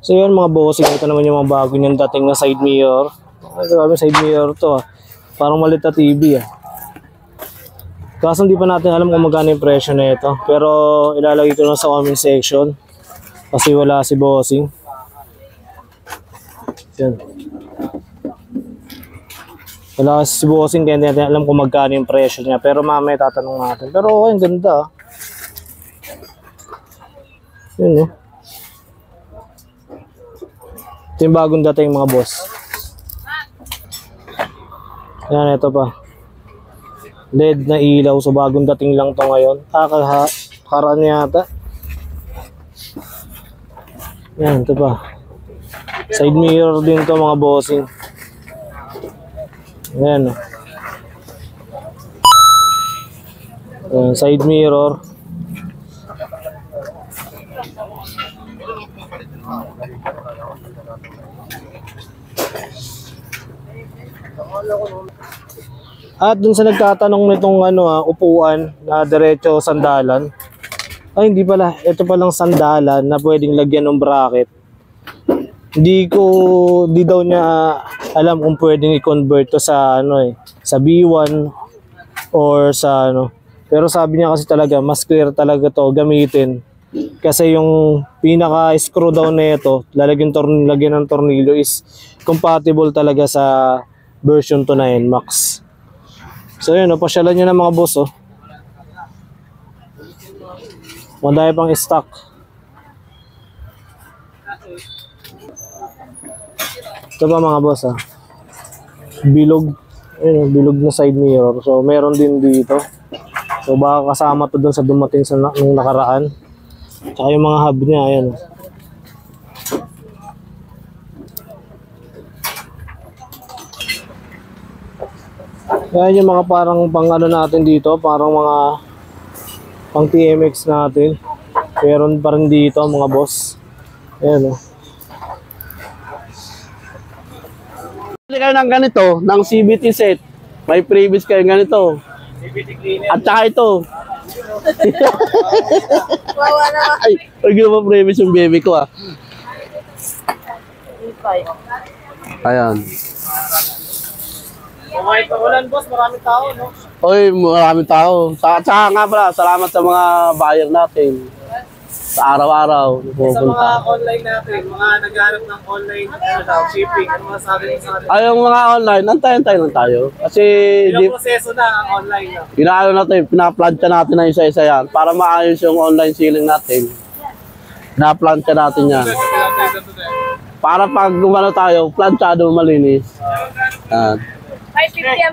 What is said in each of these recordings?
So yun mga bossing, ito naman yung mga bago niyang dating na side mirror. Ay, grabe side mirror to Parang malit na TV Kaso hindi pa natin alam kung magkano yung presyo na ito. Pero ilalagay ko na sa comment section. Kasi wala si bossing. Yan. Wala kasi si bossing kaya hindi natin alam kung magkano yung presyo niya. Pero mamaya tatanong natin. Pero okay, ang ganda Yun Ito yung bagong dating mga boss. Yan, ito pa. LED na ilaw. So bagong dating lang to ngayon. Karaan yata. Yan, ito pa. Side mirror din to mga bossing. Yan. Side mirror. At dun sa nagtatanong nitong upuan na diretso sandalan. Ay hindi pala, ito palang sandalan na pwedeng lagyan ng bracket. Di daw niya alam kung pwedeng i-convert to sa sa B1 or sa Pero sabi niya kasi talaga mas clear talaga to gamitin. Kasi yung pinaka screw down nito, lagyan ng tornilyo is compatible talaga sa version 2 na Max. So yun, pasyalan nyo na mga boss Madami pang stock. Ito ba mga boss Bilog. Ayun, bilog na side mirror. So meron din dito. So baka kasama to dun sa dumating sa nung nakaraan. Tsaka yung mga hub niya, ayan. Ayan yung mga parang pang natin dito, parang mga pang TMX natin. Meron pa rin dito mga boss. Ayan Bili kayo ng ganito, ng CVT set. May previous kayo ganito. CVT cleaner. At saka ito. Wawa naman. Ay, huwag mo previous yung baby ko Ayan. Kahit pagulan boss, maraming tao Oy, maraming tao. Saka nga pala, salamat sa mga buyer natin. Sa araw-araw. Sa mga online natin, mga naghanap ng online shipping, ano mga sabi sa kanila? Ay, yung mga online, antay-antay lang tayo. Kasi yung proseso na online Inaano natin, pinaplantya natin na isa-isa yan para maayos yung online ceiling natin. Pinaplantya natin yan. Para pag gumano tayo, planchado malinis. Yan. 550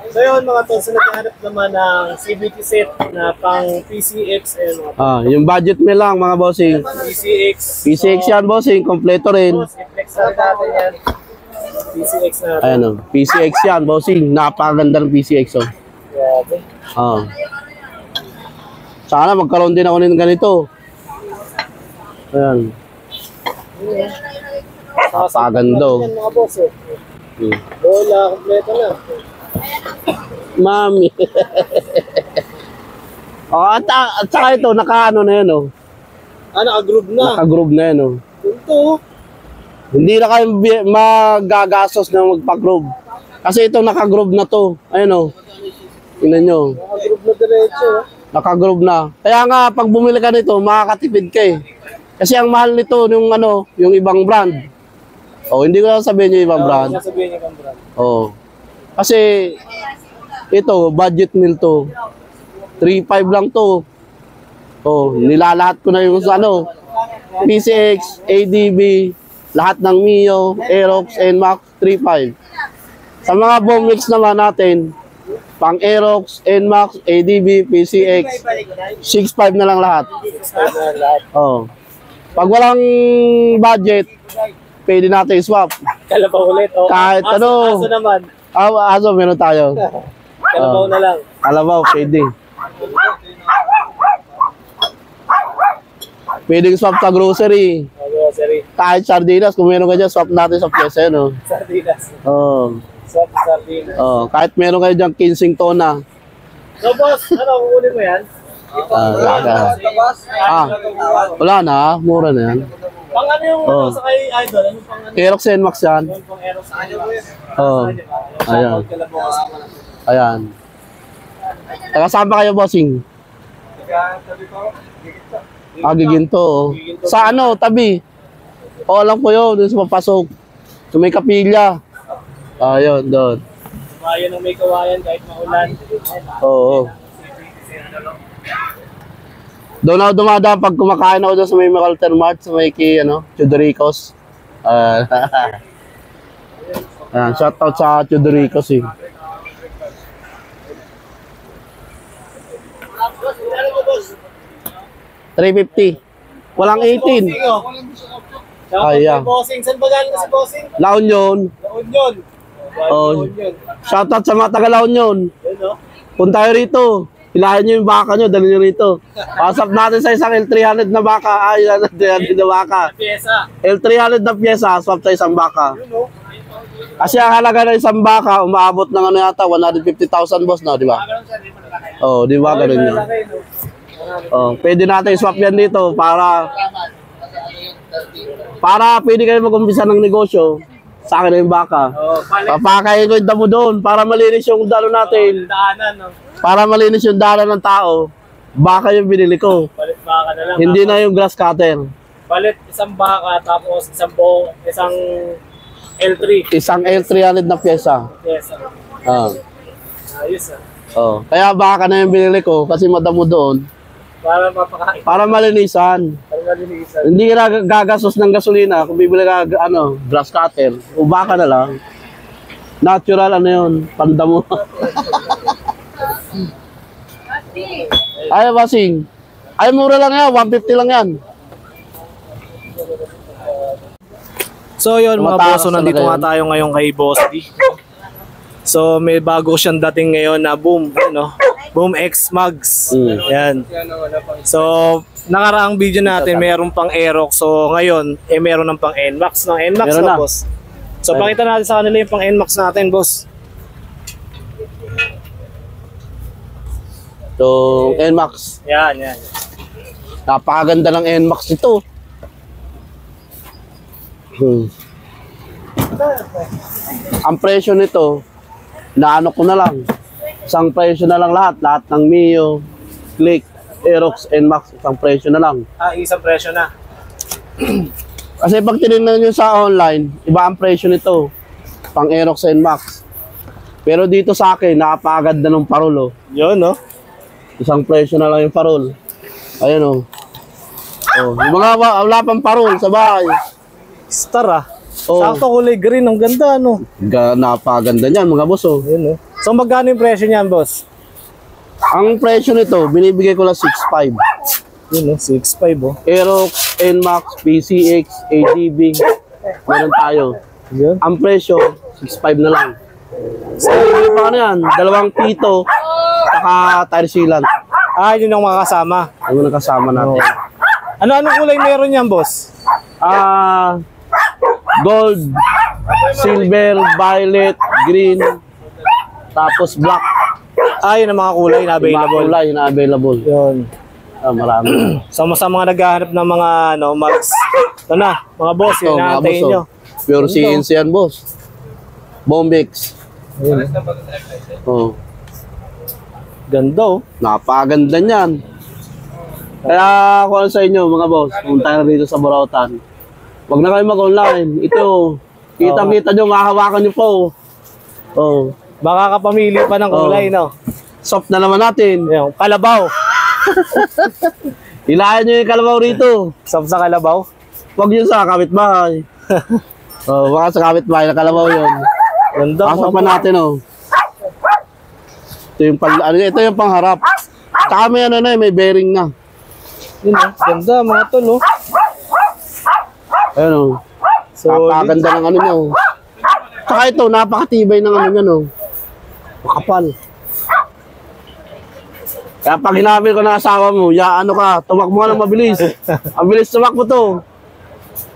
So yun mga tol, naghahanap naman ng CVT set na pang PCX Yung budget meal lang mga bossing. PCX yan bossing, kompleto rin. I-flex natin yan. PCX natin. Ayan PCX yan bossing, napakaganda ng PCX Grabe. Sana magkaroon din ako ng ganito. Ayan. Napakaganda mga boss Bola, kompleto na. Mami. At saka ito, naka-ano na yan Naka-groove na. Naka-groove na yan Ito. Hindi na kayo magagastos na magpa-groove. Kasi ito, naka-groove na to. Ayun tingnan nyo. Naka-groove na diretso. Naka-groove na. Kaya nga, pag bumili ka nito, makakatipid ka Kasi ang mahal nito, yung ibang brand. Hindi ko sabihin yung ibang brand. Sabihin yung ibang brand. Kasi ito, budget meal to. 3.5 lang to. Nilalahat ko na yung PCX, ADB, lahat ng Mio, Aerox, NMAX, 3.5. Sa mga bomb mix naman natin, pang Aerox, NMAX, ADB, PCX, 6.5 na lang lahat. Pag walang budget, pwede natin swap. Kalabaw ulit. Kahit Aso naman. Aso, meron tayo. Kalabaw na lang. Kalabaw, pwede. Pwedeng swap sa grocery. Grocery. Kahit sardinas, kung meron ka dyan, swap natin sa pyesa, Sardinas. Swap sardinas. Kahit meron kayo dyan, 15 tona. So boss, kukunin mo yan? Wala na, mura na yan. Pang ano yung Oh. sa kay Idol? Ano pang ano? Aerox NMAX yan. Yung pang Aerox sa kanya boss. Oo. Ayan. Ayan. Taga saan ba kayo, bossing? Giginto. Oh. Sa ano, tabi? Oo lang po yun, dun sa papasok. Sa may kapilya. Ayun, doon. Kawayan ng may kawayan kahit maulan. Oo. Doon ako dumadaan pag kumakain ako doon sa may Macalter Mart, sa may Chudoricos. Shoutout sa Chudoricos eh. 350. Walang 18. Kaya. Bossing, saan ba galing na si Bossing? La Union. La Union. Oh. Shoutout sa mga taga La Union. Yun, no? Punta tayo rito. Hilahin nyo yung baka nyo, dali nyo rito. Pasap natin sa isang L300 na baka. Ay, L300 na baka. Pyesa. L300 na pyesa, swap sa isang baka. Yun, no? Kasi ang halaga ng isang baka, umaabot ng ano yata, 150,000 boss, no, di ba? Oo, di ba, ganun yun. Oh, pwede natin swap yan dito para pwede kayo mag-umpisa ng negosyo. Sa akin na yung baka. Papakain ko yung damo doon para malinis yung dalo natin. Daanan, no? Para malinis yung dalo ng tao. Baka yung binili ko. Palit baka na lang. Hindi na yung grass cutter. Palit isang baka, tapos isang L3. Isang L300 na pyesa. Yes. Ah. Ayos, ah. Oh. Kaya baka na yung binili ko kasi madamo doon. Para mapakain. Para malinisan. Para malinisan. Hindi ka na gagastos ng gasolina kung bibili ka grass cutter. O baka na lang. Natural yun, pandamo. Ay, basing. Ay, mura lang yan, 150 lang yan. So yun mga Tumataas boss, so nandito talaga nga yun. tayo ngayon kay Boss D. So may bago siyang dating ngayon na Boom, Boom X Mags. Yan. So nakaraang video natin mayroon pang Aerox. So ngayon meron ng pang NMAX, no? NMAX Meron na, na. boss. So pakita natin sa kanila yung pang NMAX natin, boss. So, NMAX. Yan. Napakaganda ng NMAX ito. Ang presyo nito, naano ko na lang. Isang presyo na lang lahat ng Mio, Click, Aerox, NMAX, isang presyo na lang. Isang presyo na. Kasi pag tinignan nyo sa online, iba ang presyo nito. Pang Aerox, NMAX. Pero dito sa akin, napakaganda ng parol. Yun, no? Isang presyo na lang yung parol. Ayan o. Yung mga wala pang parol sa bahay. Star, ah. Oh. Sakto kulay green, ang ganda, no? Napakaganda niyan mga boss. Yun, no? So magkano yung presyo niyan, boss? Ang presyo nito, binibigay ko lang 6.5. Yun, no? 6.5, oh. Aerox, NMAX, PCX, ADB. Meron tayo. Yun. Ang presyo, 6.5 na lang. So, yung ano yan, dalawang pito, saka tire sealant. Yun ang mga kasama. Yung nakasama natin. Ano kulay meron yan, boss? Gold, silver, violet, green, tapos black. Yun ang mga kulay na Mga available. kulay na available. Yun. Marami. Sa mga naghahanap ng mga mags. Ito na, mga boss, yun Mga naantayin boss, nyo. Pure CNC yan, boss. Bombex. Yun. Ganda, oh. Napakaganda niyan. Kaya ako lang sa inyo, mga boss, pumunta na dito sa Burautan. Huwag na kayo mag-online. Ito, kitang-kita nyo, mahawakan nyo po. Baka kapamili pa ng kulay, no? Soft na naman natin. Yung kalabaw. Ilayan nyo yung kalabaw rito. Soft sa kalabaw. Huwag yun sa kapitbahay. Baka sa kapitbahay na kalabaw yun. Ganda, Pasok mga pa natin, Ito yung pangharap. Tsaka may bearing na. Yun, oh. Ganda, mga tol, oh. Ayun, So, napakaganda ng ano nyo. Tsaka ito, napakatibay ng ano nyo, makapal. Kaya pag hinabil ko ng asawa mo, tumakbo ka ng mabilis. Ang bilis tumakbo to.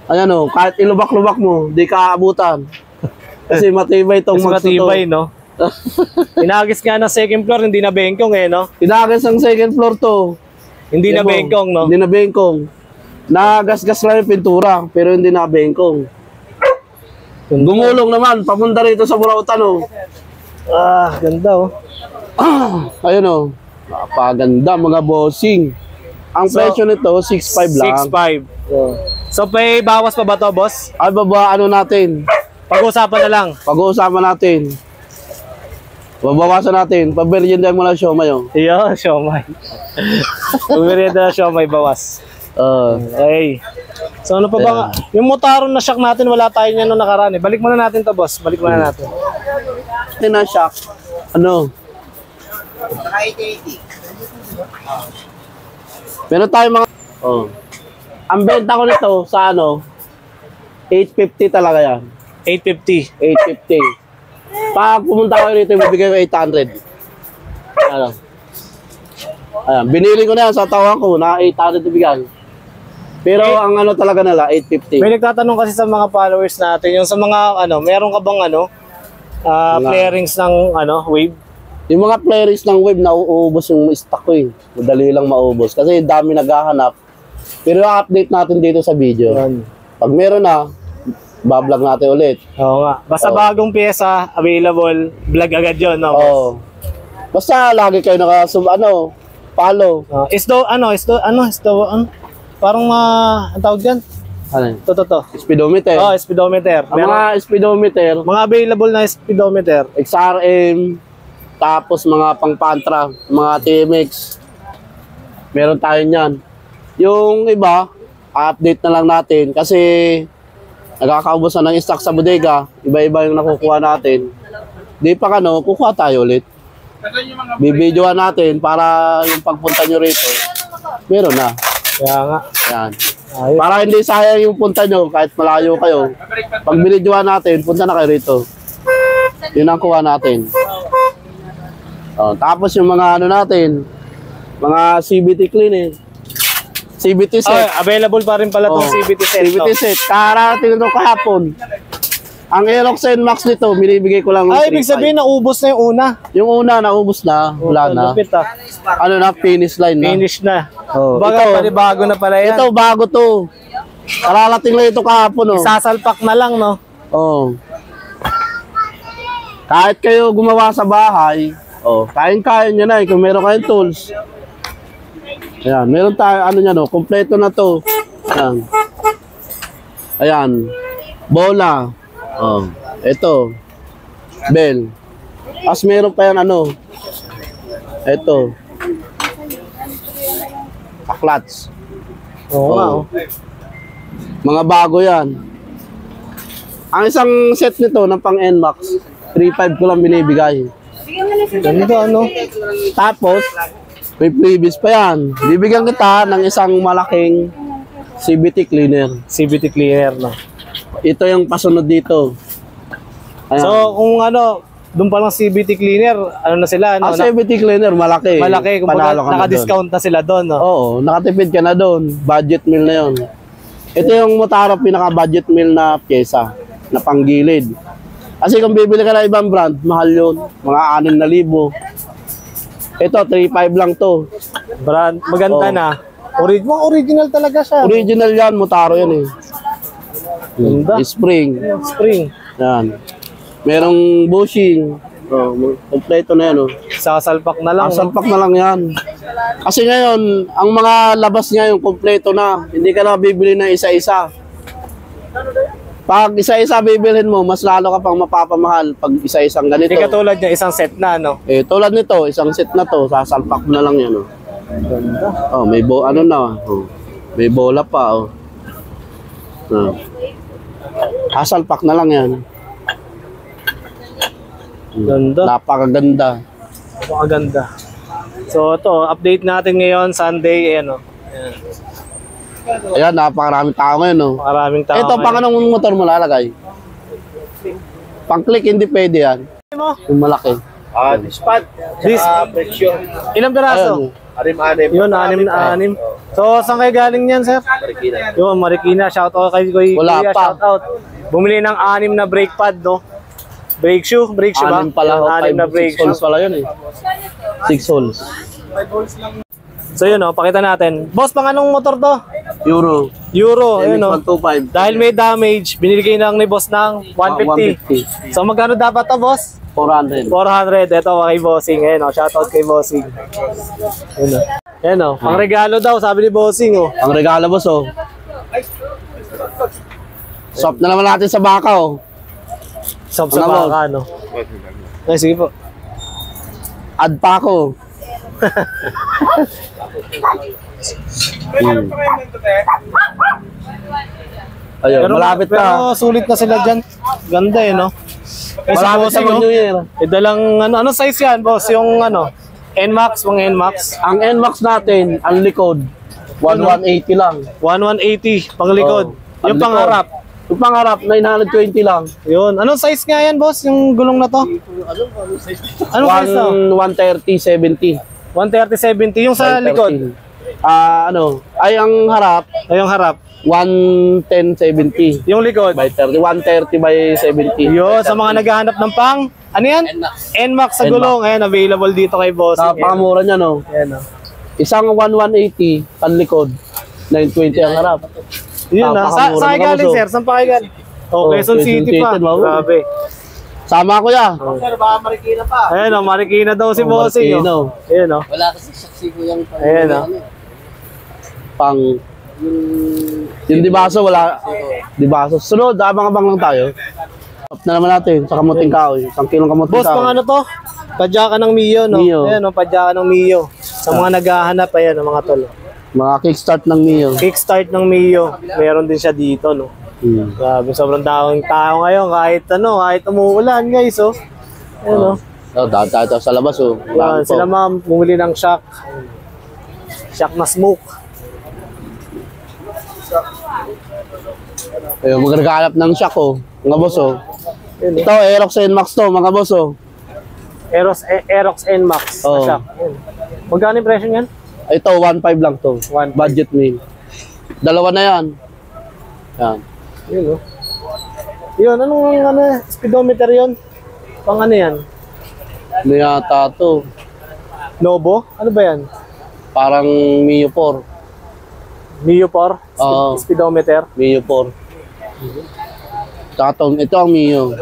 Ayan kahit ilubak-lubak mo, di ka aabutan. Kasi matibay itong mas matibay, no? Inagis nga ng second floor, hindi na bengkong, no? Inagas ang second floor to. Hindi na bengkong, no? Hindi na bengkong. Nagasgas lang yung pintura, pero hindi nakabengkong. Gumulong naman, papunta rito sa Burautan, oh. Ah, ganda oh. Ayun, oh. Napaganda, mga bossing. Ang presyo nito, 6.5 lang. 6.5. So, may bawas pa ba to, boss? Ay, baba, ano natin? Pag-uusapan na lang. Pag-uusapan natin. Babawasan natin. Paberienda mo na siomay, oh. Iyo, siomay. Pumirienda na siomay, bawas. Okay. So ano pa ba nga? Yung Motaron na shock natin, wala tayo niyan nung nakaraan eh. Balik muna natin to, boss. Balik muna natin. Ito na shock. Ano? Meron tayo mga... Oh. Ang benta ko nito sa ano, 850 talaga yan. 850. 850. Pag pumunta ko rito, bibigay ko 800. Ano? Ayan, binili ko na yan sa tawang ko na 800 ibigay. Pero ang ano talaga nila, 850. May nagtatanong kasi sa mga followers natin, yung sa mga ano, meron ka bang ano, flarings ng ano, wave? Yung mga players ng wave, nauubos yung stock ko eh. Madali lang maubos kasi dami naghahanap. Pero update natin dito sa video. Yan. Pag meron na, bablog natin ulit. Oo nga. Basta bagong pyesa, available, vlog agad yun, no? Oo. Basta lagi kayo follow. Parang ang tawag dyan? Ano yun? To. Speedometer. Oh, speedometer. Ang mga speedometer, Mga available na speedometer. XRM, tapos mga pang-pantra, mga TMX. Meron tayo niyan. Yung iba, update na lang natin kasi nagkakaubos na ng stock sa bodega. Iba-iba yung nakukuha natin. Di pa kukuha tayo ulit. Bibidyoan natin para yung pagpunta nyo rito, meron na. Kaya nga. Yan. Ayos. Para hindi sayang yung punta nyo kahit malayo kayo. Pag binidyoan natin, punta na kayo rito. Yun ang kuha natin. Tapos yung mga natin, mga CVT clean CVT set. Available pa rin pala itong CVT set. CVT set. Karating ito kahapon. Ang Aerox NMAX nito, binibigay ko lang. Ibig sabihin naubos na yung una. Yung una, naubos na. Wala na. Lupit, Ano na, finish line na. Finish na. Ito, bago na pala yan. Ito, bago to. Kararating lang ito kahapon, oh. Sasalpak na lang, no? Oo. Kahit kayo gumawa sa bahay, kaya nyo na kung meron kayong tools. Ayan, meron tayo, kompleto na to. Ayan. Ayan. Bola. Ito. Bell. As meron pa yan, ito. Paklats. Oo nga, oh. Mga bago yan. Ang isang set nito ng pang NMAX, 3.5 ko lang binibigay. Ganda, ano? Tapos, may previous pa yan. Bibigyan kita ng isang malaking CVT cleaner. CVT cleaner, no? Ito yung pasunod dito. Ayan. So, kung doon pa lang CVT cleaner, na sila, CVT cleaner, malaki. Malaki, kung naka-discount na sila doon, no? Oo, nakatipid ka na doon. Budget meal na yun. Ito yung Motaron pinaka-budget meal na pyesa, na panggilid. Kasi kung bibili ka ng ibang brand, mahal yun. Mga 6,000. Ito, 3.5 lang to. Brand, maganda na. Original talaga siya. Original yan, Motaron yan eh. Ganda. Spring. Yan. Merong bushing. Kompleto na yan. Sasalpak na lang. Sasalpak na lang yan. Kasi ngayon, ang mga labas ngayon, kompleto na. Hindi ka na bibili ng isa-isa. Pag isa-isa bibilhin mo, mas lalo ka pang mapapamahal pag isa-isang ganito. Hindi katulad niya, isang set na, no? Tulad nito, isang set na to, sasalpak na lang yan. Ganda. May may bola pa. Sasalpak na lang yan. Ganda. Napakaganda. Napakaganda. So, ito, update natin ngayon, Sunday, Ayan. Ayan, napakaraming tao ngayon. Maraming tao. Ito, pang anong motor mo lalagay? Pang click, hindi pwede yan. Yung malaki. Dispad. Ilang piraso? Anim-anim. Yun, 6 na 6. So, saan kayo galing yan, sir? Marikina. Yun, Marikina. Shout out kay Wala Kuya, pa. shout out. Bumili ng 6 na brake pad, no? Brake shoe ba? 6 pala. 6 na brake 6 holes shoe. pala yun eh. 6 holes. So yun, pakita natin. Boss, pang anong motor to? Euro. Euro, ayun o. 125. Dahil may damage, binigay lang ni boss ng 150. 150. So magkano dapat to, boss? 400. 400. Ito kay Bossing. Ayun o, shoutout kay Bossing. Ayun o. Ayun o, pang regalo daw, sabi ni Bossing o. Ang regalo, boss, oh. Swap na naman natin sa baka, oh. Sa Ano, baka, no? Ay, sige po. Add pa ako. Ayun, malapit pero na. sulit na sila dyan. Ganda eh, no? Eh, si Malapit sa Bossing, New Year. dalang, ano size yan, boss? Yung, NMAX, mga NMAX. Ang NMAX natin, ang likod, 1180 lang. 1180, pang likod. Oh, Yung ang pangharap. likod. Yung pangharap, 920 lang. Yun. Anong size nga yan, boss? Yung gulong na to? Anong size to? 130, 70. 130-70. Yung sa likod. Ay ang harap, Ay, yung harap. 110, 70. Yung likod. By 30, 130 by 70. Yun, sa mga naghahanap ng pang, ano yan? NMAX sa NMAX. gulong. Ayan, available dito kay boss. Sa pangamura niya, no? Ayan, oh. Isang 1180, ang likod. 920 ang harap. Yun na. Sa Napakamura kayo ng galing, kamuso. sir? Saan pa kayo galing? Oh, Quezon Quezon City pa. City, mauwi. Grabe. Sama ko ya. Ayan, oh, Marikina daw si Bossing. Marikina. Oh. Ayan, oh. Wala kasi saksi ko yung Ayan, oh. Pang... Yung dibaso, wala. Dibaso. Sunod, abang-abang lang tayo. Up na naman natin sa kamuting kahoy. 1 kilong kamuting Boss, pang kahoy. ano to? Padyakan ng Mio, no? Mio. Ayan, oh, padyakan ng Mio. Sa mga naghahanap, ayan, oh, mga tol. Mga kickstart ng Mio. Kickstart ng Mio. Meron din siya dito, no? Grabe, sobrang daming tao ngayon. Kahit umuulan, guys, oh. Ayan, oh. Dahil tayo sa labas, oh. Ayan, sila ma'am, bumili ng shock. Shock na smoke. Ayun, magregalap ng shock, oh. Mga boss, oh. Ayan, Ito, Aerox NMAX to, mga boss, oh. Aerox NMAX. Oh. Shock. Ayan. Magkano yung presyo niyan? Ito, 1.5 lang to. 1.5. Budget meal. Dalawa na yan. Yan. Yun, oh. Yun, anong speedometer yun? Pang ano yan? Ano yata to? Nobo? Ano ba yan? Parang Mio 4. Mio 4? Oo. Speedometer? Mio 4. Ito ang Mio.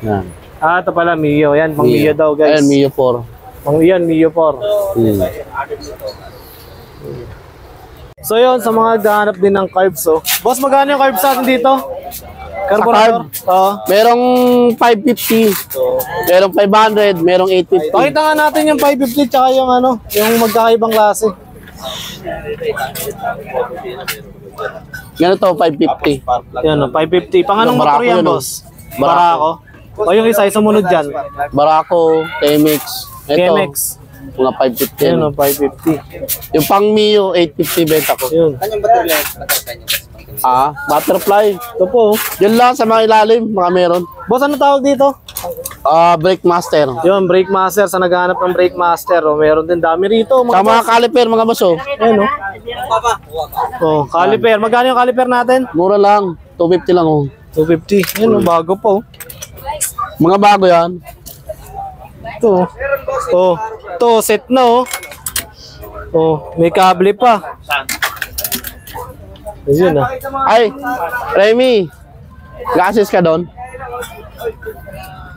Yan. Ah, ito pala, Mio. Yan, pang Mio daw, guys. Ayan, Mio 4. Pang yan, Mio 4. So yun, sa mga naghahanap din ng carbs, oh. Boss, magkano yung carbs natin dito? Carburetor? Oo. Merong 550. Merong 500. Merong 850. Pakita nga natin yung 550 tsaka yung yung magkakaibang klase. Ganito, 550. Yan, 550. Pang anong Barako motor yan, yun, oh. boss? Barako. O yung isa, sumunod dyan. Barako, TMX. Ito, KMX. mga 550. Yan, 550. Yung pang Mio, 850 benta ko. Yun. Butterfly. Ito po. Yun lang sa mga ilalim, mga meron. Boss, ano tawag dito? Brake Master. Yun, brake master. Sa naghahanap ng brake master. O, meron din dami rito. Sa mga caliper, mga baso. Ayan, oh, caliper. Magkano yung caliper natin? Mura lang. 250 lang, oh. 250. Ayan, bago po. Mga bago yan. Ito. Oh, ito, set na, oh. Oh, may kable pa. Ayun, ah. Ay, Remy. Gases ka doon?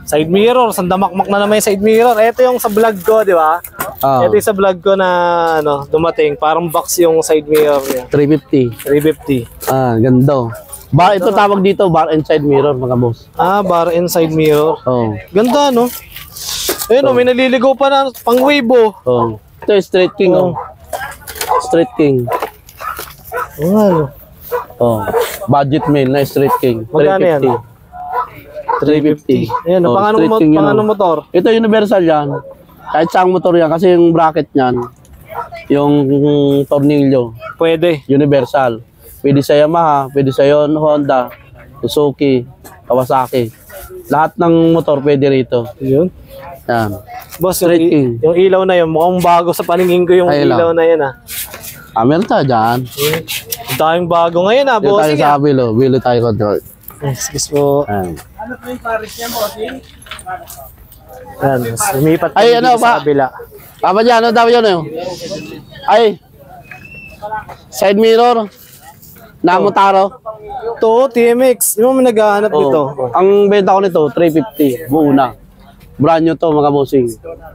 Side mirror, sandamakmak na naman yung side mirror. Ito yung sa vlog ko, di ba? Ito yung sa vlog ko na dumating. Parang box yung side mirror niya. 350. 350. Ganda. Ito tawag dito, bar and side mirror, mga boss. Bar and side mirror. Oh. Ganda, no? Ayun, may naliligaw pa na pang wave, oh. Oh. Ito yung Street King, oh. Street King. Ano? Oh. Budget meal na Street King. Magkano yan? 350. Ayan, Oh, pang Street King yun, anong oh. motor? Ito universal yan. Kahit saang motor yan. Kasi yung bracket niyan, yung tornilyo, Pwede. universal. Pwede sa Yamaha, pwede sa Honda, Suzuki, Kawasaki. Lahat ng motor pwede rito. Yun. Yan. Boss, Street King. yung ilaw na yun, mukhang bago sa paningin ko yung Ay, ilaw na yun, ah. Meron tayo dyan. Ang daming bago ngayon, ah, Dito tayo bossing, sa ah. Bilo. Bilo tayo control. Excuse po. Yan. Yan, lumipat Ay, kami ano dito ba? sa kabila. Tama dyan, ano daw yun? Ay, Side mirror. Namutaro. To, TMX. Yung mga naghahanap nito. Ang benta ko nito, 350. Buo na. Brand new to, mga bossing.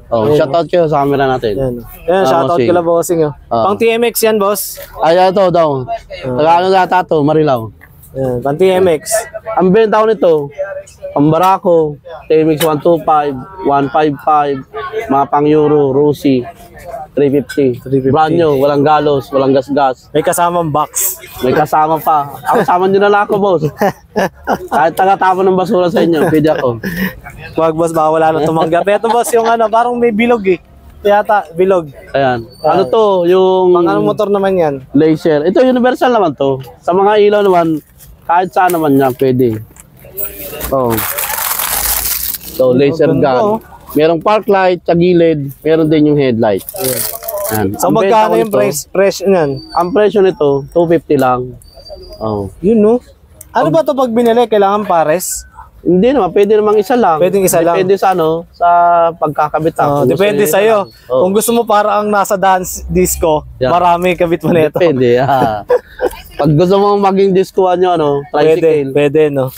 Shoutout kayo sa camera natin. Yan. Yan, shoutout bossing. kila bossing. Pang TMX yan, boss. Ay, ito daw. Taga ano data to, Marilaw. Yan, pang TMX. Ang benta ko nito, ang Barako, TMX 125, 155, mga pang Euro, Rusi, 350. 350. Brand new, walang galos, walang gasgas. May kasamang box. May kasama pa. Ako, sama nyo na lang ako, boss. Kahit taga-tapon ng basura sa inyo, pwede ako. Wag, boss, baka wala na tumanggap. Ito, boss, yung ano, parang may bilog eh. Yata, bilog. Ayan. Ano to, yung Pang anong motor naman yan? laser. Ito, universal naman to. Sa mga ilaw naman, kahit saan naman yan, pwede. Oh. So, laser ganda, oh. gun. Merong park light sa gilid, meron din yung headlight. Ayan. So, Ang magkano benta ko yung nito, price niyan? Ang presyo nito, 250 lang. Oh. Yun, no? Ano ba to pag binili? Kailangan pares? Hindi naman, pwede namang isa lang. Pwedeng isa lang. Depende sa ano, sa pagkakabit. Depende sa'yo. Oh. Kung gusto mo para ang nasa dance disco, Yeah. marami kabit mo nito. Depende, Pag gusto mo maging diskuan nyo, ano, tricycle, Pwede, no?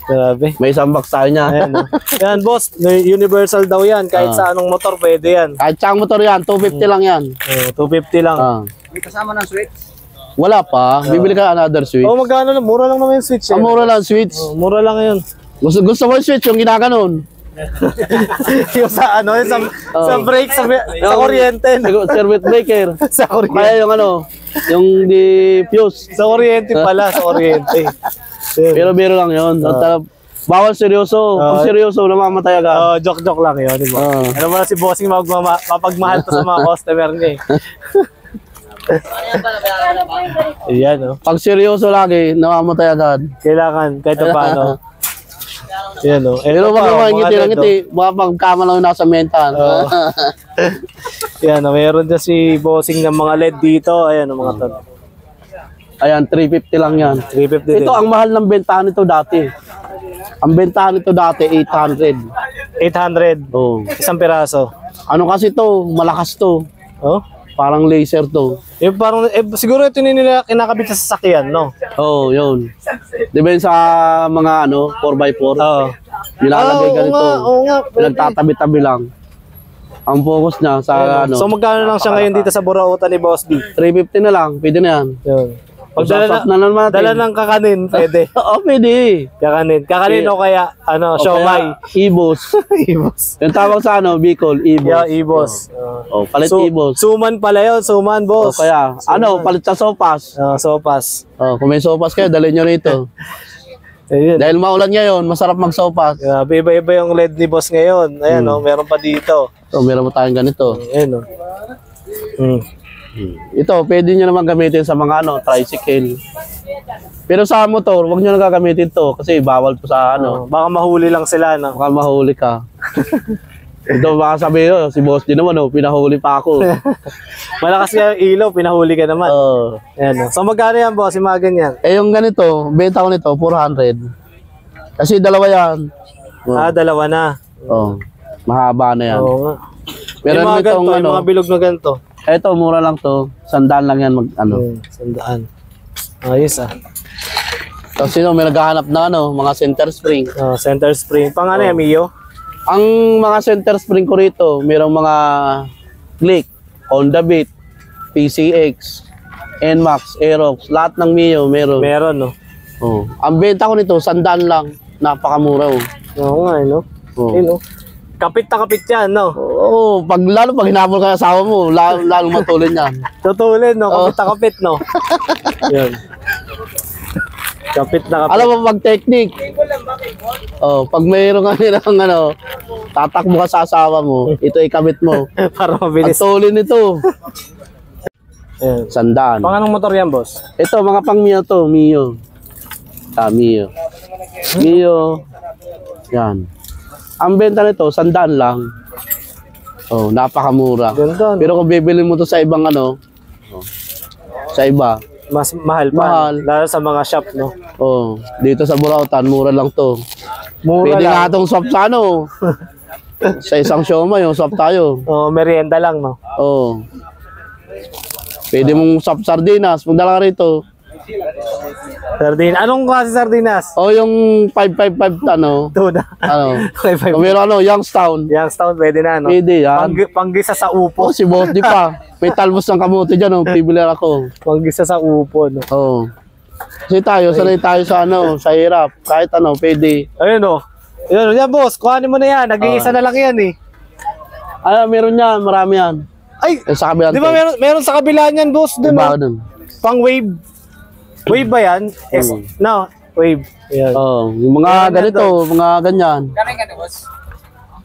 Grabe. may isang box tayo niya. Ayan, no? Yan, boss. Universal daw yan. Kahit sa anong motor, pwede yan. Kahit siyang motor yan, 250 lang yan. 250 lang. May kasama ng switch? Wala pa. Bibili ka another switch. Oh, magkano lang? Mura lang naman yung switch. Ang mura lang switch. Mura lang yun. Gusto mo yung switch, yung ginaganon. Yung sa ano, sa brake, sa kuryente. Circuit breaker. Sa kuryente. Kaya yung ano, yung diffuse. Sa kuryente pala, sa kuryente. Pero biro lang yun. Bawal seryoso. Kung seryoso, namamatay agad. Oh, joke-joke lang yun, di ba? Ano ba si bossing mapagmahal to sa mga customer niya eh. Ayan, no? Pag seryoso lagi, namamatay agad. Kailangan, kahit pa paano. Ayan, no? Pero pag naman ngiti lang ngiti, baka pagkama lang nasa mental. Ayan, no? Mayroon dyan si bossing ng mga LED dito. Ayan, no, mga to. Ayan, 350 lang yan. 350 din. Ito, ang mahal ng bentahan nito dati. Ang bentahan nito dati, 800. 800. Oh. Isang piraso. Ano kasi to, malakas to. Oh? Parang laser to. Yung parang, siguro ito nila kinakabit sa sasakyan, no? Oh, yun. Di ba yun sa mga ano, 4x4? Oo. Nilalagay ganito. Oo nga. Pinagtatabi-tabi lang. Ang focus niya sa ano. So magkano lang siya ngayon dito sa Burautan ni Boss D? 350 na lang, pwede na yan. Yun. Pag Usap-usap na naman natin. dala ng kakanin, pwede. Oo, pwede. Kakanin. Kakanin o kaya, ano, O siomay. kaya, Ibos. Ibos. Yung tawag sa ano, Bicol, Ibos. Yeah, Ibos. Oh, palit Ibos. Suman pala yun, suman, O boss. kaya, ano, palit sa sopas. Sopas. Oh, kung may sopas kayo, dalhin nyo rito. Ayun. Dahil maulan ngayon, masarap mag-sopas. Grabe, iba-iba yung LED ni boss ngayon. Ayan, no, meron pa dito. So, meron mo tayong ganito. Ayan, no. Ito, pwede nyo naman gamitin sa mga ano, tricycle. Pero sa motor, huwag nyo na gagamitin to kasi bawal po sa ano. Baka mahuli lang sila, no? Baka mahuli ka. Ito baka sabihin, si boss din naman, oh, pinahuli pa ako. Malakas nga yung ilaw, pinahuli ka naman. Ayan, no. So magkano yan, boss? Yung mga ganyan? Eh, yung ganito, benta ko nito, 400. Kasi dalawa yan. Dalawa na. Oh, mahaba na yan. Oo nga. Meron yung mga nitong ganito, ano, yung mga bilog na ganito. ito, mura lang to. 100 lang yan mag ano. 100. Ayos ah. Tapos sino, may naghahanap na ano, mga center spring. Center spring. Pang ano yan, Mio? Ang mga center spring ko rito, mayroong mga Glick, Honda Beat, PCX, NMAX, Aerox, lahat ng Mio meron. Meron, no? Oh. Ang benta ko nito, 100 lang. Napakamura, oh. Oo nga, no? Oh. Ayun, no? Kapit na kapit yan, no? Oo, lalo pag hinabol ka ng asawa mo, lalo matulin yan. Tutulin, no? Kapit na kapit, no? Yun. Kapit na kapit. Alam mo, pag technique, pag mayroon ka nilang ano, tatakbo ka sa asawa mo, ito ikabit mo. Para Ang mabilis. tulin nito, Ayan. 100. Pang anong motor yan, boss? Ito, mga pang Mio to, Mio. Mio. Mio. Yan. Ang benta nito, 100 lang. Oh, napakamura. Ganda, no? Pero kung bibili mo to sa ibang ano, sa iba, Mas mahal pa. Mahal. Lalo sa mga shop, no? oh, dito sa Burautan, mura lang to. Mura Pwede lang. nga itong swap sa ano. Sa isang siomay, yung swap tayo. Merienda lang, no? Oh. Pwede mong sardinas, magdala ka rito. Sardin. Anong klase sardinas? O yung 555 ano, Tuna. ano. Okay, Kung meron ano, Youngstown. Youngstown, pwede na, no? Pwede yan. Panggisa sa upo. O si Boss di pa. May talbos ng kamote dyan, oh. Bibili ako. Panggisa sa upo, no? Oo. Kasi tayo, sanay tayo sa ano, sa hirap. Kahit ano, pwede. Ayun, no? Yan, boss. Kuhanin mo na yan. Nag-iisa na lang yan, eh. Meron yan, marami yan. Ay, Sa kabilang di ba meron sa kabila niyan, boss? Dun, Diba no? dun? Pang wave. Wave ba yan? No, wave. Yan. Oo, yung mga ganito, mga ganyan.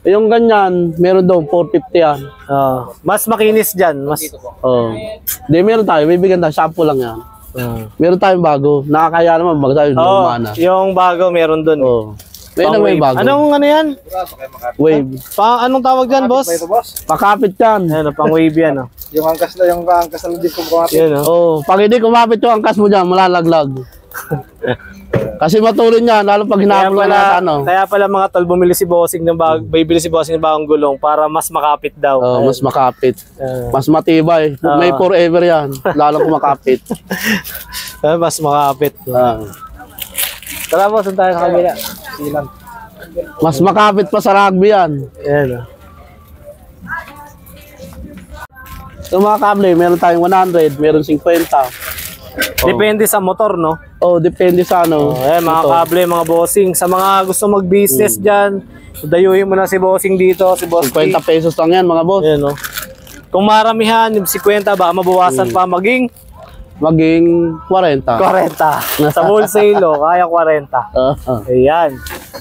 Yung ganyan, meron daw 450 yan. Mas makinis dyan. Mas... Oo. Hindi, meron tayo. Bibigyan tayo. Shampoo lang yan. Meron tayong bago. Nakakaya naman. Bago tayo. Oo, Lumana. yung bago meron dun. Oo. Meron may bago. Anong ano yan? Wave. Anong tawag dyan, boss? Pakapit yan. Ayan, pang wave yan. Oh. Yung angkas na din kung kumapit. Yan, oh. Oo. Pag hindi kumapit yung angkas mo dyan, malalaglag. Kasi matulin yan. Lalo pag hinabol ka na ano. Kaya pala mga tol, bumili si Bossing ng bibili si Bossing ng bagong gulong para mas makapit daw. Oo, mas makapit. Mas matibay. May forever yan. Lalo kung makapit. Mas makapit. Tara, boss, saan tayo sa kabila? Silang. Mas makapit pa sa rugby yan. Ayan, oh. Yung mga kable, meron tayong 100, meron 50. Depende sa motor, no? Oh, depende sa ano. Ayan, mga kable, mga bossing. Sa mga gusto mag-business dyan, dayuhin mo na si Bossing dito, si Boss 50 pesos lang yan, mga boss. Ayan, no? Kung maramihan, yung 50, baka mabawasan pa maging Maging 40. 40. Sa wholesale, oh, kaya 40. Ayan.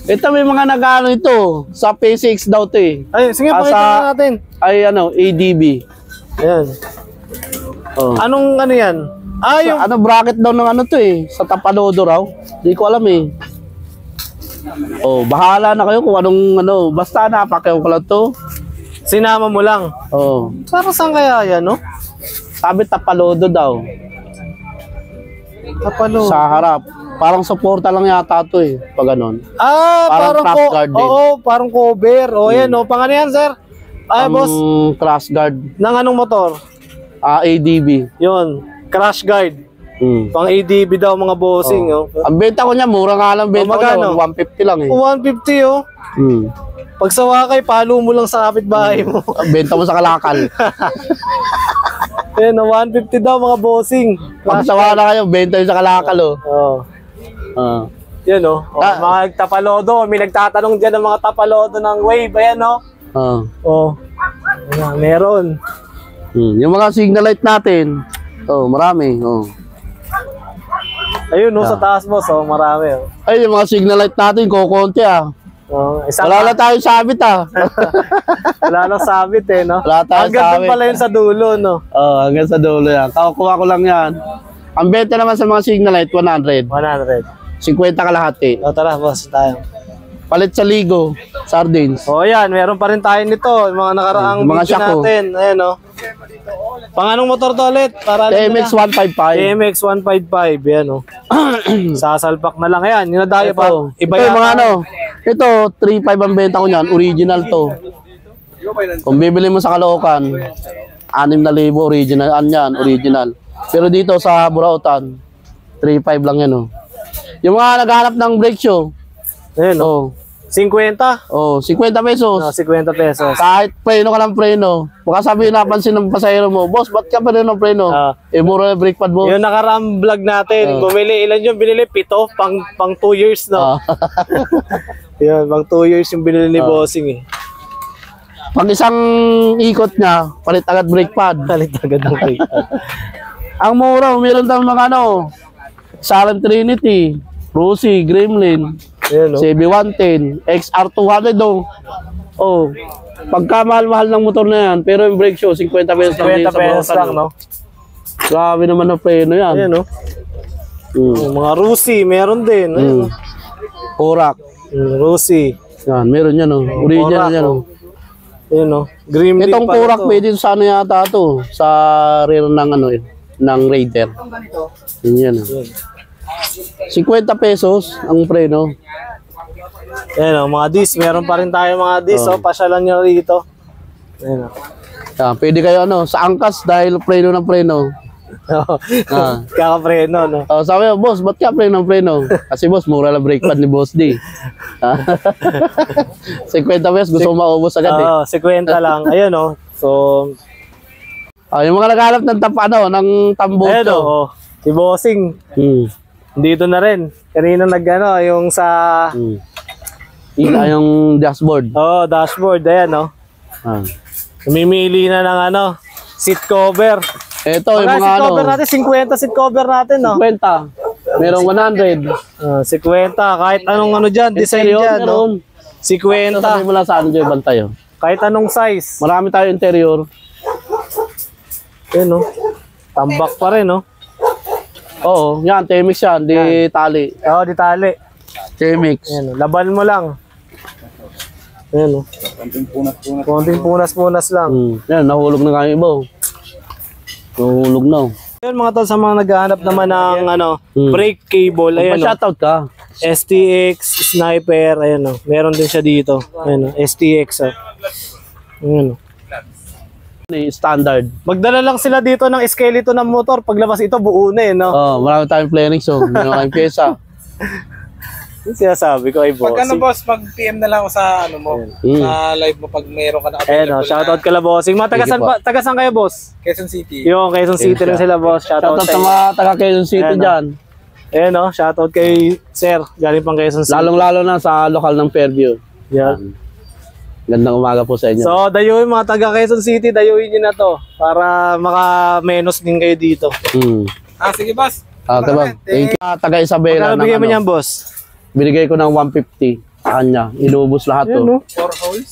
Ito may mga nag-ano ito. Sa P6 daw to eh. Ay, sige, pakita na natin. Ay ano, ADB. Ayan. Oh. Anong ano yan? Yung... Ano bracket daw ng ano to eh. Sa Tapalodo raw. Di ko alam eh. Oh, bahala na kayo kung anong ano. Basta napakayaw ko lang to. Sinama mo lang. Oh. Para saan kaya yan, no? Sabi Tapalodo daw. Tapalo. Sa harap. Parang suporta lang yata to eh. Pag ganon. Parang crash guard din. Oo, parang cover. O yan, no? Pang ano yan, sir? Ay, boss. Crash guard. Ng anong motor? ADB. Yun. Crash guard. Pang ADB daw, mga bossing, oh. Ang benta ko niya, mura nga lang benta magkano? ko niya. 150 lang eh. 150, oh. Pag sa Wakay, palo mo lang sa kapitbahay mo. Ang benta mo sa Kalakal. Ayan, 150 daw, mga bossing. Pag sawa na kayo, benta yun sa Kalakal oh. Oh. Yan, oh. Mga tapalodo. May nagtatanong dyan ng mga tapalodo ng wave. Ayan, oh. Oh. Ayan, meron. Yung mga signal light natin. Oh, marami. Oh. Ayun, no, sa taas, boss. Oh, marami, oh. Ay, yung mga signal light natin, kukunti ah. Wala na tayo sabit ah. Wala nang sabit eh, no? Wala tayong hanggang sabit. doon pala yun sa dulo, no? Oh, hanggang sa dulo yan. Kakuha ko lang yan. Ang benta naman sa mga signal light, 100. 100. 50 kalahati. O, tara, boss, tayo. Palit sa ligo, sardines. O, yan, meron pa rin tayo nito. Yung mga nakaraang mga video Shaco. natin. Ayan, no? Pang anong motor to ulit? Para TMX 155. TMX 155, yan, no? Sasalpak na lang yan. Yung nadayo pa. Iba ito, yan. mga ano. Ito, 3.5 ang benta ko niyan. Original to. Kung bibili mo sa Caloocan, 6,000 original. Yan, original. Pero dito sa Burautan, 3.5 lang yan, oh. Yung mga naghahanap ng brake show. Ayan, no? Oh. 50? Oh, 50 pesos. No, 50 pesos. Kahit preno ka ng preno. Baka sabihin napansin ng pasahero mo, boss, ba't ka pa rin ng preno? Mura yung brake pad mo. Yung nakaraang vlog natin, bumili, ilan yung binili? 7? Pang 2 years, no? Yun, pang 2 years yung binili ni Bossing, eh. Pag isang ikot niya, palit agad brake pad. Palit agad ng brake pad. Ang mura, meron tayong mga ano, Salem Trinity, Rusi, Gremlin, Ayan, no? CB110, XR200 do. Oh. Pagka mahal-mahal ng motor na yan, pero yung brake show 50 pesos lang. 50 pesos lang, no? Grabe naman ang preno yan. Ayan, no? Yung mga Rusi, meron din. Ayan, Korak. Rusi. Yan, meron yan, oh. Original yan, oh. Ayan, no? Gremlin. Itong Korak pwede sa ano yata to, sa rear ng ano, ng Raider. Yan, oh. 50 pesos ang preno. Ayan, mga disc. Meron pa rin tayo mga disc. Oh. Pasyalan nyo rito. Ayan, Pwede kayo ano, sa angkas dahil preno ng preno. Ah. Kakapreno, no? Oh, sabi ko, boss, ba't ka preno? Kasi boss, mura lang brake pad ni Boss D. 50 pesos, gusto ko maubos agad eh. Oo, 50 lang. Ayun, no? So, Yung mga naghanap ng ng tambucho. ayun, no? Si Bossing, Hmm. dito na rin. Kanina yung sa, Yung dashboard. dashboard. Ayan, no? Ah. Namimili na ng seat cover. Ito, yung Mga mga seat cover natin, 50 seat cover natin, no? 50. Merong 100. 50, kahit anong dyan, design Interior, dyan, no? meron. 50, Sabi mo lang saan dyan bantayo. kahit anong size. Marami tayo interior. Ayun, no? Tambak pa rin, no? Oo, yan, Temix yan, di tali. Oo, di tali. Temix. Ayan, no? Laban mo lang. Ayan, no? Konting punas-punas lang. Yan, nahulog na kami iba. Nahulog na. Ayun, mga tol, sa mga naghahanap naman ng brake cable, ayan, no? Pa-shoutout ka. STX, Sniper, ayan, no? Meron din siya dito. Ayan, no? STX, Ayan, no? Standard. Magdala lang sila dito ng skeleton ng motor. Paglabas ito, buo na, no? Marami tayong planning, so meron kayong pyesa. Yung sinasabi ko ay boss. Pag boss, mag-PM na lang ako sa mo, sa live mo pag meron ka na Ayan, no? Shoutout ka la, bossing. Mga tagasan kayo, boss? Quezon City. Yung Quezon City rin sila, boss. Shoutout Shoutout sa mga taga Quezon City dyan. Ayan, no? Shoutout kay Sir. Galing pang Quezon City. Lalong-lalo na sa lokal ng Fairview. Yan. Gandang umaga po sa inyo. So, dayuin mga taga Quezon City, dayuin nyo na to para maka-menos din kayo dito. Sige boss. Diba? Thank you. Taga Isabela. Magkano bigay mo niyan, boss? Binigay ko ng 150 sa kanya. Inubos lahat to. Ayan, no? 4 holes.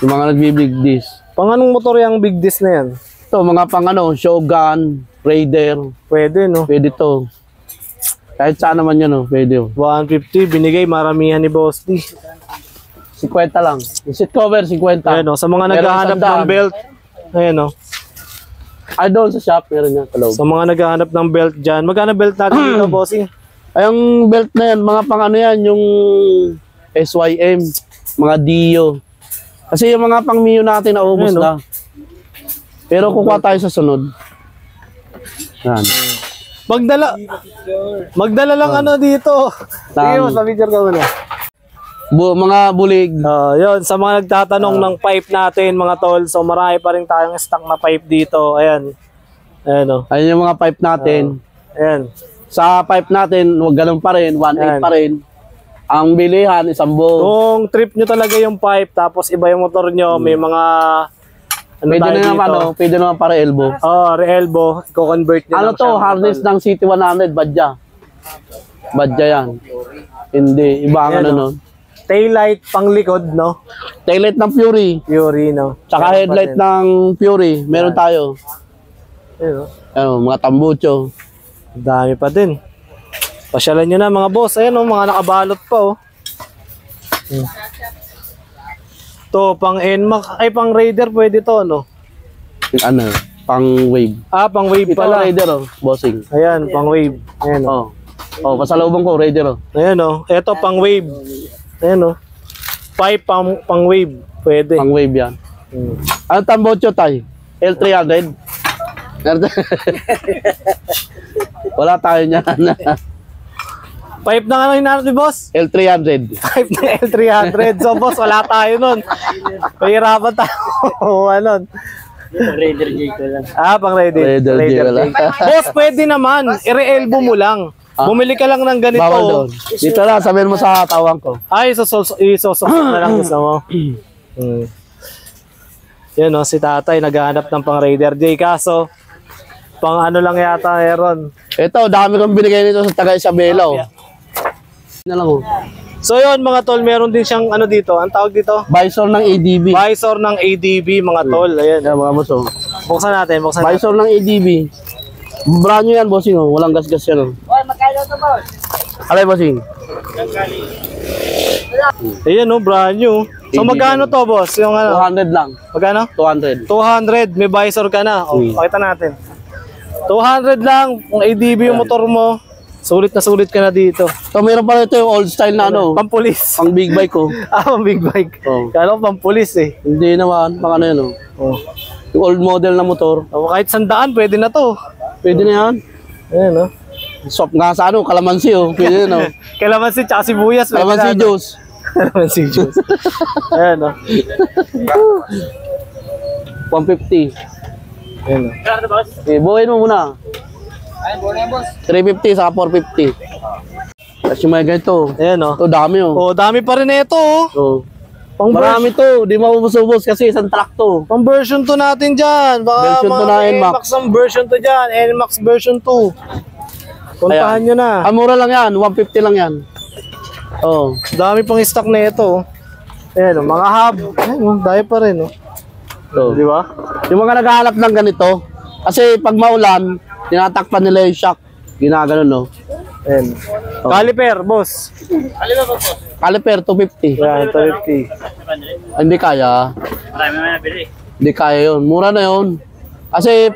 Yung mga nagbibig dis. Pang anong motor yung big disc na yan? Ito, mga pang Shogun, Raider. Pwede, no? Pwede to. Kahit saan naman yan, pwede. 150, binigay, maramihan ni Boss D. 50 lang. Yung seat cover, 50. Ayan, no? Sa mga naghahanap ng belt, ayan, no? Ay, doon sa shop, meron yan. Sa mga naghahanap ng belt dyan, magkano belt natin dito, bossing? Ay, yung belt na yan, mga pang yan, yung SYM, mga Dio. Kasi yung mga pang Mio natin, naubos Ayan, no? na. Pero kukuha tayo sa sunod. Yan. Magdala lang dito. Sige, mas picture ka muna. Mga bulig. Yun, sa mga nagtatanong ng pipe natin, mga tol, so marami pa rin tayong stock na pipe dito. Ayan. Ayan, o. Ayun yung mga pipe natin. Ayan. Sa pipe natin, huwag ganun pa rin, 1.8 pa rin. Ang bilihan, 1 buo. Kung trip nyo talaga yung pipe, tapos iba yung motor nyo, may mga Pwede na naman, pwede naman para elbow. re-elbow, i-convert nyo lang Ano to, siya, harness ng CT100, badya. Badya yan. Hindi, iba ang Ayan, nun. Taillight pang likod, no? Taillight ng Fury. Fury, no? Tsaka headlight ng Fury. Meron tayo. Ayan, Ayun, mga tambucho. dami pa din. Pasyalan nyo na mga boss. Ayan, mga nakabalot pa, To, pang NMAX, ay pang Raider pwede to, no? Ano, pang wave. Pang wave Ito pala. Raider, bossing. Ayan, pang wave. Ayan, Pasalubong ko, Raider, Ayan, Ito, pang wave. Ayan, Pipe pang wave. Pwede. Pang wave yan. Ano tambucho tayo? L300? Wala tayo niyan. Pipe na hinanap ni boss? L300. Pipe na L300. So, boss, wala tayo nun. Pahirapan tayo. Raider J ko lang. Pang Raider. Raider J wala. Boss, pwede naman. I-re-elbow mo lang. Bumili ka lang ng ganito. Bawal doon. Dito na, sabihin mo sa tawang ko. Isosok na lang gusto mo. Yan, si tatay naghahanap ng pang Raider J. Kaso, pang ano lang yata meron. Ito, dami kong binigay nito sa taga Isabela. Na lang, So yun mga tol, meron din siyang dito. Ang tawag dito? Visor ng ADB. Visor ng ADB mga tol. Ayan. Yan, mga boss. Buksan natin. Visor ng ADB. Brand new yan, bossing. Walang gas-gas yan. Magkano to, boss? Alay, bossing. Ayan, brand new. So magkano to, boss? Yung 200 lang. Magkano? 200. 200. May visor ka na. Pakita natin. 200 lang. Kung ADB yung motor mo, sulit na sulit ka na dito. So, meron pa rin ito yung old style na Pampulis. pang big bike ko. Pang big bike. Kala ko pampulis eh. Hindi naman, pang ano yan. Yung old model na motor. O, kahit 100, pwede na to. Pwede na yan. Ayan, no? Swap nga sa ano, kalamansi oh. Pwede na oh. Kalamansi, tsaka sibuyas. pwede Kalamansi na, no? juice. Kalamansi juice. Ayan, no? 150. Ayan, no? Eh, buhayin mo muna. 350 saka 450. Tapos yung mga ganito. Ayan, no? Ito dami oh. O, dami pa rin ito, oh. Oh. Pang Marami to, di maubos-ubos kasi isang truck to. Pang version 2 natin dyan. Baka Version 2 na NMAX. NMAX ang version 2 dyan. NMAX version 2. Puntahan nyo na. Ah, mura lang yan, 150 lang yan. Oh. Dami pang stock na ito. Ayan, oh, mga hub. Ayan, oh, dami pa rin. Oh. So, Di ba? yung mga naghahanap ng ganito, kasi pag maulan, tinatakpan nila yung shock. Ginaganon, no? Ayan. Oh. Caliper, boss. Caliper, 250. Ayan, 250. Ah, hindi kaya. Marami naman nabili. Hindi kaya yun. Mura na yun. Kasi